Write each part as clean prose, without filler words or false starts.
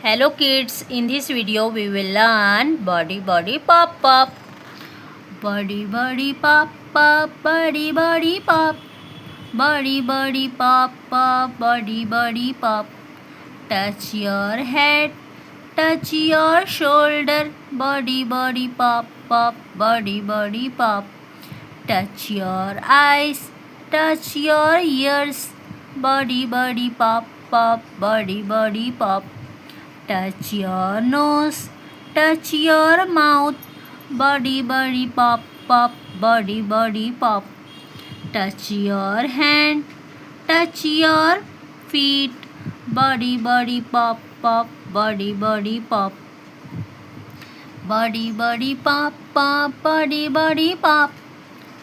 Hello kids, in this video we will learn body pop pop. Body pop pop, body pop. Body pop pop, body pop. Touch your head, touch your shoulder. Body pop pop, body pop. Touch your eyes, touch your ears. Body pop pop, body pop. Touch your nose, touch your mouth. Body pop pop, body pop. Touch your hand, touch your feet. Body pop pop, body pop. Body pop pop, body pop.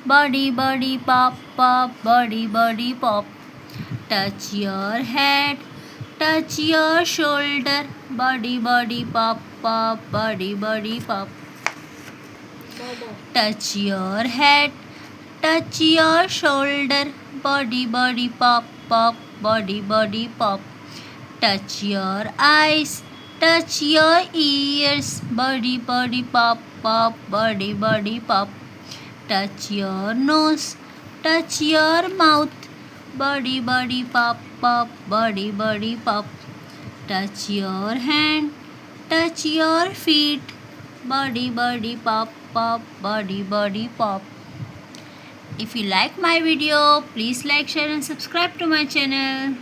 Body pop pop, body pop. Touch your head, touch your shoulder. Body pop pop, body pop. Touch your head, touch your shoulder. Body pop pop, body pop. Touch your eyes, touch your ears. Body pop pop, body pop. Touch your nose, touch your mouth. Body pop pop, body pop. Touch your hand, touch your feet. Body pop pop, body pop. If you like my video, please like, share and subscribe to my channel.